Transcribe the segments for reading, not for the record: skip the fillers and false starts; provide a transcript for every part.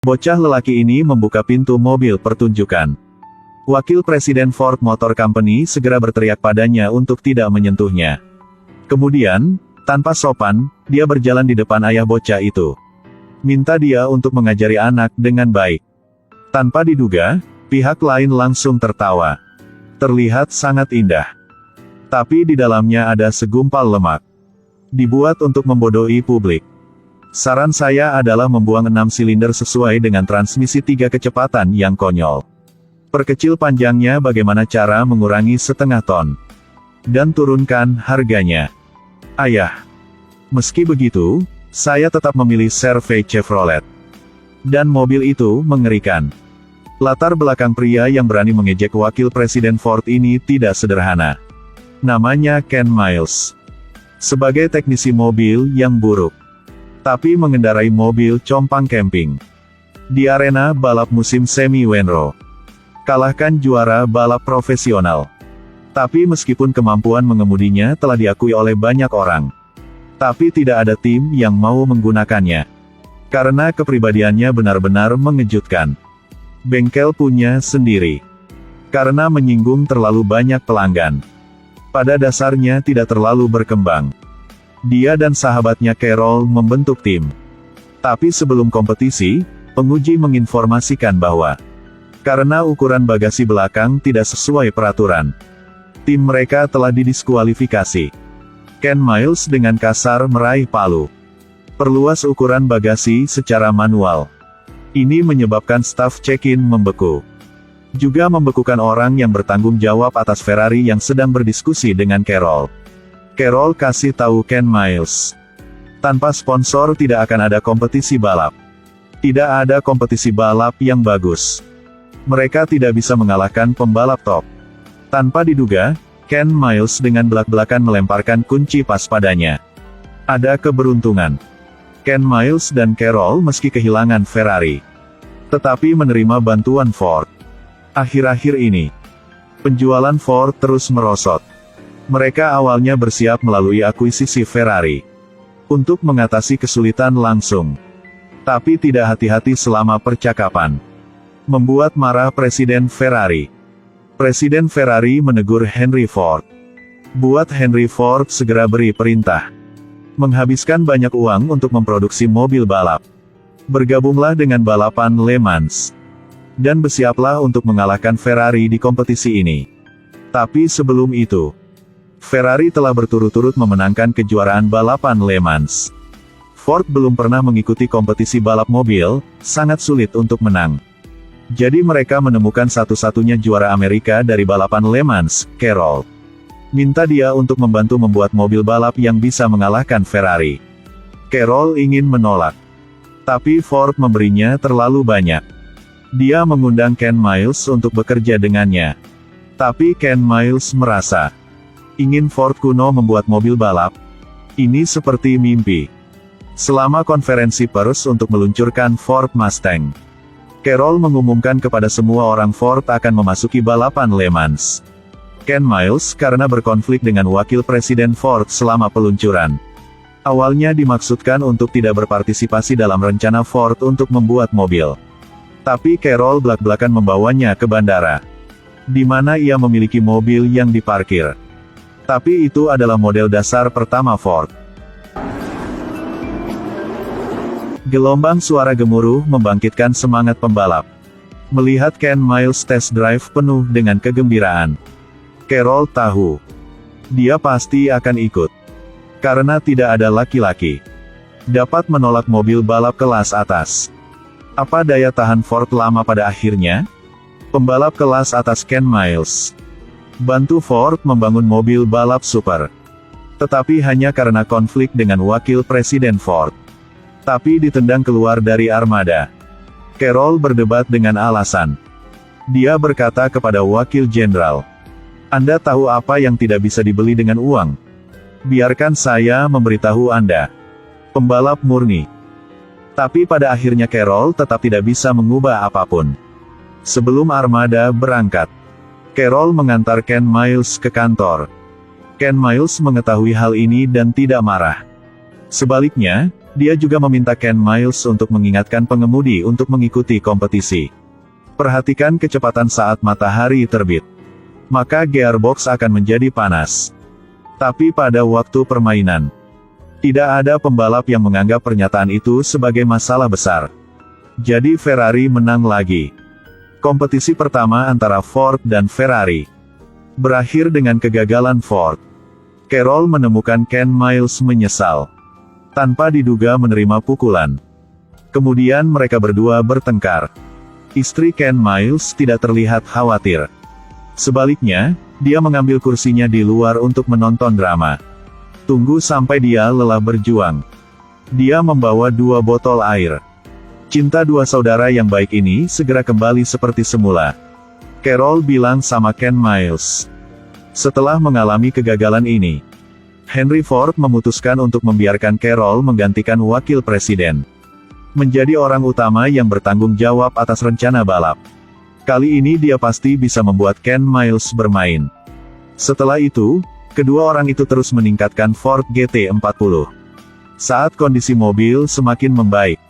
Bocah lelaki ini membuka pintu mobil pertunjukan. Wakil Presiden Ford Motor Company segera berteriak padanya untuk tidak menyentuhnya. Kemudian, tanpa sopan, dia berjalan di depan ayah bocah itu. Minta dia untuk mengajari anak dengan baik. Tanpa diduga, pihak lain langsung tertawa. Terlihat sangat indah. Tapi di dalamnya ada segumpal lemak. Dibuat untuk membodohi publik. Saran saya adalah membuang 6 silinder sesuai dengan transmisi 3 kecepatan yang konyol. Perkecil panjangnya bagaimana cara mengurangi setengah ton. Dan turunkan harganya. Ayah. Meski begitu, saya tetap memilih Cervey Chevrolet. Dan mobil itu mengerikan. Latar belakang pria yang berani mengejek wakil Presiden Ford ini tidak sederhana. Namanya Ken Miles. Sebagai teknisi mobil yang buruk. Tapi mengendarai mobil compang camping. Di arena balap musim semi Wenro. Kalahkan juara balap profesional. Tapi meskipun kemampuan mengemudinya telah diakui oleh banyak orang. Tapi tidak ada tim yang mau menggunakannya. Karena kepribadiannya benar-benar mengejutkan. Bengkel punya sendiri. Karena menyinggung terlalu banyak pelanggan. Pada dasarnya tidak terlalu berkembang. Dia dan sahabatnya Carol membentuk tim. Tapi sebelum kompetisi, penguji menginformasikan bahwa karena ukuran bagasi belakang tidak sesuai peraturan, tim mereka telah didiskualifikasi. Ken Miles dengan kasar meraih palu. Perluas ukuran bagasi secara manual. Ini menyebabkan staf check-in membeku. Juga membekukan orang yang bertanggung jawab atas Ferrari yang sedang berdiskusi dengan Carol. Carol kasih tahu Ken Miles. Tanpa sponsor tidak akan ada kompetisi balap. Tidak ada kompetisi balap yang bagus. Mereka tidak bisa mengalahkan pembalap top. Tanpa diduga, Ken Miles dengan belak-belakan melemparkan kunci pas padanya. Ada keberuntungan. Ken Miles dan Carol meski kehilangan Ferrari. Tetapi menerima bantuan Ford. Akhir-akhir ini, penjualan Ford terus merosot. Mereka awalnya bersiap melalui akuisisi Ferrari. Untuk mengatasi kesulitan langsung. Tapi tidak hati-hati selama percakapan. Membuat marah Presiden Ferrari. Presiden Ferrari menegur Henry Ford. Buat Henry Ford segera beri perintah. Menghabiskan banyak uang untuk memproduksi mobil balap. Bergabunglah dengan balapan Le Mans. Dan bersiaplah untuk mengalahkan Ferrari di kompetisi ini. Tapi sebelum itu, Ferrari telah berturut-turut memenangkan kejuaraan balapan Le Mans. Ford belum pernah mengikuti kompetisi balap mobil, sangat sulit untuk menang. Jadi mereka menemukan satu-satunya juara Amerika dari balapan Le Mans, Carol. Minta dia untuk membantu membuat mobil balap yang bisa mengalahkan Ferrari. Carol ingin menolak. Tapi Ford memberinya terlalu banyak. Dia mengundang Ken Miles untuk bekerja dengannya. Tapi Ken Miles merasa ingin Ford kuno membuat mobil balap. Ini seperti mimpi. Selama konferensi pers untuk meluncurkan Ford Mustang, Carol mengumumkan kepada semua orang Ford akan memasuki balapan Le Mans. Ken Miles karena berkonflik dengan wakil Presiden Ford selama peluncuran. Awalnya dimaksudkan untuk tidak berpartisipasi dalam rencana Ford untuk membuat mobil. Tapi Carol belak-belakan membawanya ke bandara. Di mana ia memiliki mobil yang diparkir. Tapi itu adalah model dasar pertama Ford. Gelombang suara gemuruh membangkitkan semangat pembalap. Melihat Ken Miles test drive penuh dengan kegembiraan. Carol tahu. Dia pasti akan ikut. Karena tidak ada laki-laki dapat menolak mobil balap kelas atas. Apa daya tahan Ford lama pada akhirnya? Pembalap kelas atas Ken Miles bantu Ford membangun mobil balap super. Tetapi hanya karena konflik dengan wakil Presiden Ford. Tapi ditendang keluar dari armada. Carol berdebat dengan alasan. Dia berkata kepada wakil jenderal, "Anda tahu apa yang tidak bisa dibeli dengan uang? Biarkan saya memberitahu Anda." Pembalap murni. Tapi pada akhirnya Carol tetap tidak bisa mengubah apapun. Sebelum armada berangkat, Carol mengantar Ken Miles ke kantor. Ken Miles mengetahui hal ini dan tidak marah. Sebaliknya, Dia juga meminta Ken Miles untuk mengingatkan pengemudi untuk mengikuti kompetisi. Perhatikan kecepatan saat matahari terbit. Maka gearbox akan menjadi panas. Tapi pada waktu permainan, tidak ada pembalap yang menganggap pernyataan itu sebagai masalah besar. Jadi Ferrari menang lagi. Kompetisi pertama antara Ford dan Ferrari berakhir dengan kegagalan Ford. Carroll menemukan Ken Miles menyesal. Tanpa diduga menerima pukulan. Kemudian mereka berdua bertengkar. Istri Ken Miles tidak terlihat khawatir. Sebaliknya, dia mengambil kursinya di luar untuk menonton drama. Tunggu sampai dia lelah berjuang. Dia membawa 2 botol air. Cinta dua saudara yang baik ini segera kembali seperti semula. Carroll bilang sama Ken Miles. Setelah mengalami kegagalan ini, Henry Ford memutuskan untuk membiarkan Carroll menggantikan wakil presiden. Menjadi orang utama yang bertanggung jawab atas rencana balap. Kali ini dia pasti bisa membuat Ken Miles bermain. Setelah itu, kedua orang itu terus meningkatkan Ford GT40. Saat kondisi mobil semakin membaik,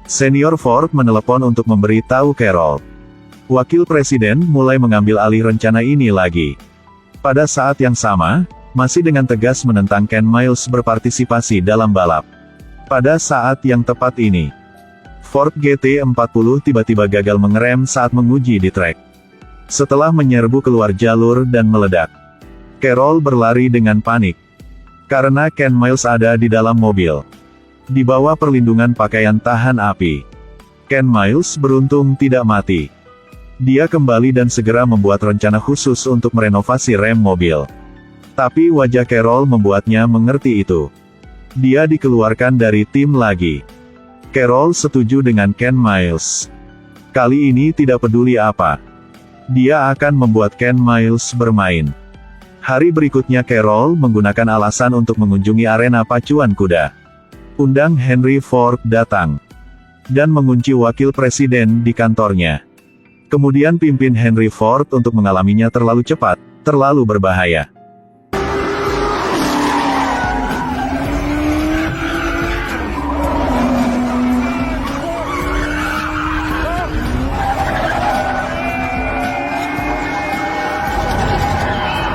senior Ford menelepon untuk memberi tahu Carroll. Wakil presiden mulai mengambil alih rencana ini lagi. Pada saat yang sama, masih dengan tegas menentang Ken Miles berpartisipasi dalam balap. Pada saat yang tepat ini, Ford GT40 tiba-tiba gagal mengerem saat menguji di trek. Setelah menyerbu keluar jalur dan meledak, Carroll berlari dengan panik. Karena Ken Miles ada di dalam mobil. Di bawah perlindungan pakaian tahan api. Ken Miles beruntung tidak mati. Dia kembali dan segera membuat rencana khusus untuk merenovasi rem mobil. Tapi wajah Carroll membuatnya mengerti itu. Dia dikeluarkan dari tim lagi. Carroll setuju dengan Ken Miles. Kali ini tidak peduli apa. Dia akan membuat Ken Miles bermain. Hari berikutnya Carroll menggunakan alasan untuk mengunjungi arena pacuan kuda. Undang Henry Ford datang. Dan mengunci wakil presiden di kantornya. Kemudian pimpin Henry Ford untuk mengalaminya terlalu cepat, terlalu berbahaya.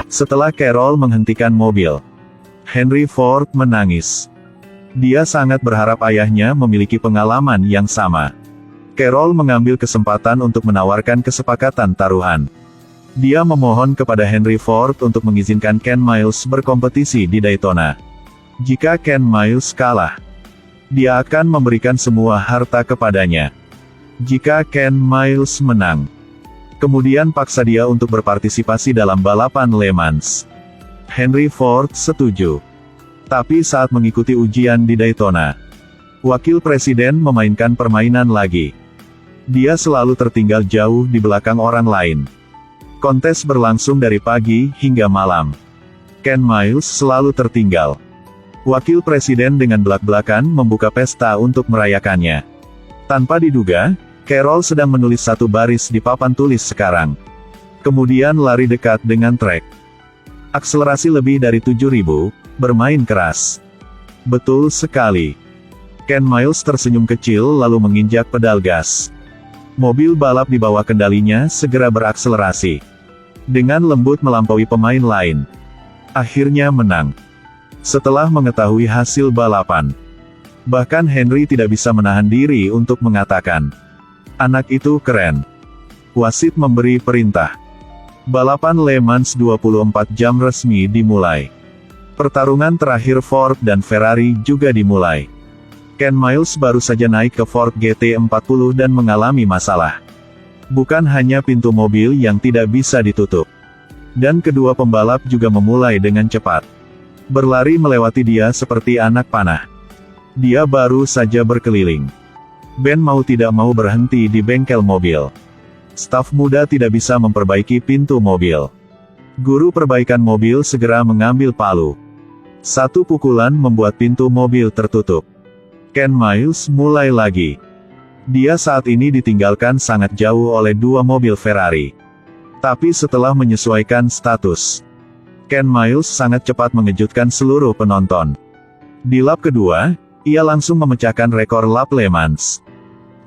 Setelah Carroll menghentikan mobil, Henry Ford menangis. Dia sangat berharap ayahnya memiliki pengalaman yang sama. Carroll mengambil kesempatan untuk menawarkan kesepakatan taruhan. Dia memohon kepada Henry Ford untuk mengizinkan Ken Miles berkompetisi di Daytona. Jika Ken Miles kalah, dia akan memberikan semua harta kepadanya. Jika Ken Miles menang, kemudian paksa dia untuk berpartisipasi dalam balapan Le Mans. Henry Ford setuju. Tapi saat mengikuti ujian di Daytona, wakil presiden memainkan permainan lagi. Dia selalu tertinggal jauh di belakang orang lain. Kontes berlangsung dari pagi hingga malam. Ken Miles selalu tertinggal. Wakil presiden dengan belak-belakan membuka pesta untuk merayakannya. Tanpa diduga, Carroll sedang menulis satu baris di papan tulis sekarang. Kemudian lari dekat dengan trek. Akselerasi lebih dari 7.000, bermain keras. Betul sekali. Ken Miles tersenyum kecil lalu menginjak pedal gas. Mobil balap di bawah kendalinya segera berakselerasi. Dengan lembut melampaui pemain lain. Akhirnya menang. Setelah mengetahui hasil balapan, bahkan Henry tidak bisa menahan diri untuk mengatakan, "Anak itu keren." Wasit memberi perintah. Balapan Le Mans 24 jam resmi dimulai. Pertarungan terakhir Ford dan Ferrari juga dimulai. Ken Miles baru saja naik ke Ford GT40 dan mengalami masalah. Bukan hanya pintu mobil yang tidak bisa ditutup. Dan kedua pembalap juga memulai dengan cepat. Berlari melewati dia seperti anak panah. Dia baru saja berkeliling. Ben mau tidak mau berhenti di bengkel mobil. Staf muda tidak bisa memperbaiki pintu mobil. Guru perbaikan mobil segera mengambil palu. Satu pukulan membuat pintu mobil tertutup. Ken Miles mulai lagi. Dia saat ini ditinggalkan sangat jauh oleh dua mobil Ferrari. Tapi setelah menyesuaikan status, Ken Miles sangat cepat mengejutkan seluruh penonton. Di lap kedua, Ia langsung memecahkan rekor lap Le Mans.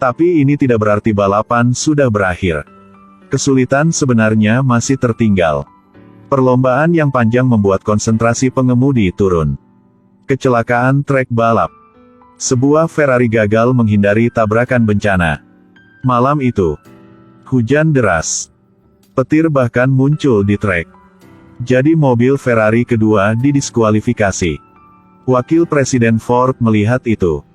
Tapi ini tidak berarti balapan sudah berakhir. Kesulitan sebenarnya masih tertinggal. Perlombaan yang panjang membuat konsentrasi pengemudi turun. Kecelakaan trek balap. Sebuah Ferrari gagal menghindari tabrakan bencana. Malam itu, hujan deras. Petir bahkan muncul di trek. Jadi mobil Ferrari kedua didiskualifikasi. Wakil Presiden Ford melihat itu.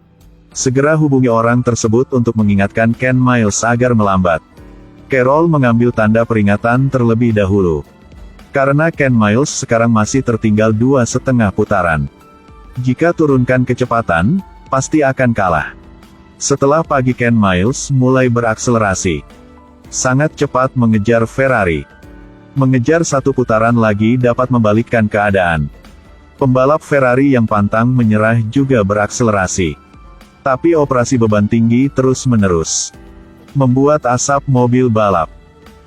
Segera hubungi orang tersebut untuk mengingatkan Ken Miles agar melambat. Carroll mengambil tanda peringatan terlebih dahulu. Karena Ken Miles sekarang masih tertinggal 2,5 putaran. Jika turunkan kecepatan, pasti akan kalah. Setelah pagi Ken Miles mulai berakselerasi. Sangat cepat mengejar Ferrari. Mengejar satu putaran lagi dapat membalikkan keadaan. Pembalap Ferrari yang pantang menyerah juga berakselerasi. Tapi operasi beban tinggi terus-menerus membuat asap mobil balap.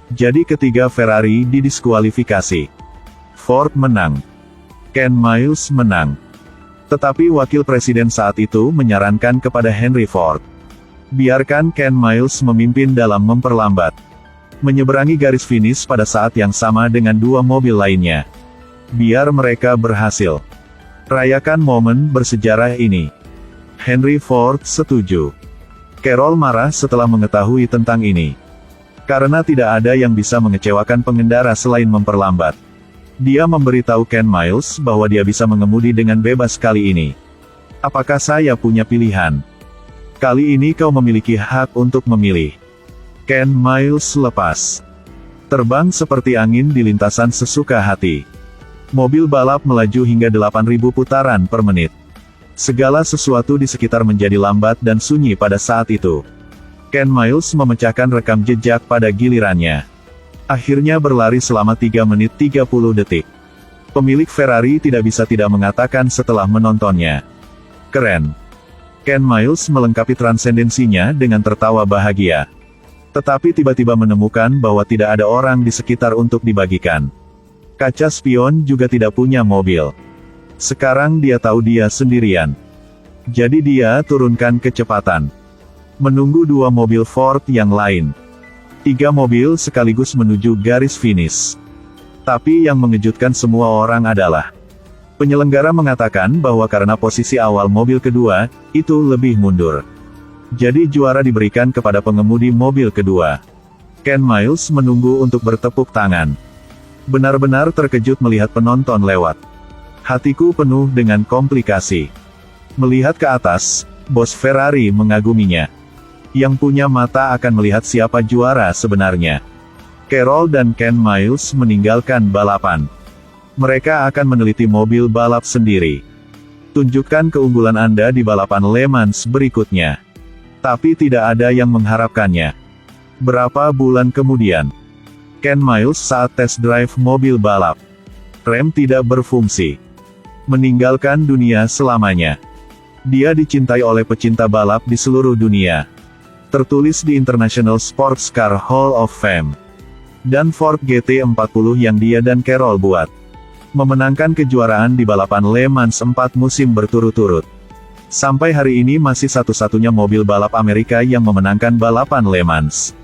Jadi ketiga Ferrari didiskualifikasi. Ford menang. Ken Miles menang. Tetapi wakil presiden saat itu menyarankan kepada Henry Ford. Biarkan Ken Miles memimpin dalam memperlambat. Menyeberangi garis finish pada saat yang sama dengan dua mobil lainnya. Biar mereka berhasil. Rayakan momen bersejarah ini. Henry Ford setuju. Carroll marah setelah mengetahui tentang ini. Karena tidak ada yang bisa mengecewakan pengendara selain memperlambat. Dia memberitahu Ken Miles bahwa dia bisa mengemudi dengan bebas kali ini. Apakah saya punya pilihan? Kali ini kau memiliki hak untuk memilih. Ken Miles lepas. Terbang seperti angin di lintasan sesuka hati. Mobil balap melaju hingga 8.000 putaran per menit. Segala sesuatu di sekitar menjadi lambat dan sunyi pada saat itu. Ken Miles memecahkan rekam jejak pada gilirannya. Akhirnya berlari selama 3 menit 30 detik. Pemilik Ferrari tidak bisa tidak mengatakan setelah menontonnya. Keren. Ken Miles melengkapi transendensinya dengan tertawa bahagia. Tetapi tiba-tiba menemukan bahwa tidak ada orang di sekitar untuk dibagikan. Kaca spion juga tidak punya mobil. Sekarang dia tahu dia sendirian. Jadi dia turunkan kecepatan. Menunggu dua mobil Ford yang lain. 3 mobil sekaligus menuju garis finish. Tapi yang mengejutkan semua orang adalah penyelenggara mengatakan bahwa karena posisi awal mobil kedua, itu lebih mundur. Jadi juara diberikan kepada pengemudi mobil kedua. Ken Miles menunggu untuk bertepuk tangan. Benar-benar terkejut melihat penonton lewat. Hatiku penuh dengan komplikasi. Melihat ke atas, bos Ferrari mengaguminya. Yang punya mata akan melihat siapa juara sebenarnya. Carroll dan Ken Miles meninggalkan balapan. Mereka akan meneliti mobil balap sendiri. Tunjukkan keunggulan Anda di balapan Le Mans berikutnya. Tapi tidak ada yang mengharapkannya. Berapa bulan kemudian, Ken Miles saat tes drive mobil balap. Rem tidak berfungsi. Meninggalkan dunia selamanya. Dia dicintai oleh pecinta balap di seluruh dunia. Tertulis di International Sports Car Hall of Fame. Dan Ford GT40 yang dia dan Carroll buat. Memenangkan kejuaraan di balapan Le Mans 4 musim berturut-turut. Sampai hari ini masih satu-satunya mobil balap Amerika yang memenangkan balapan Le Mans.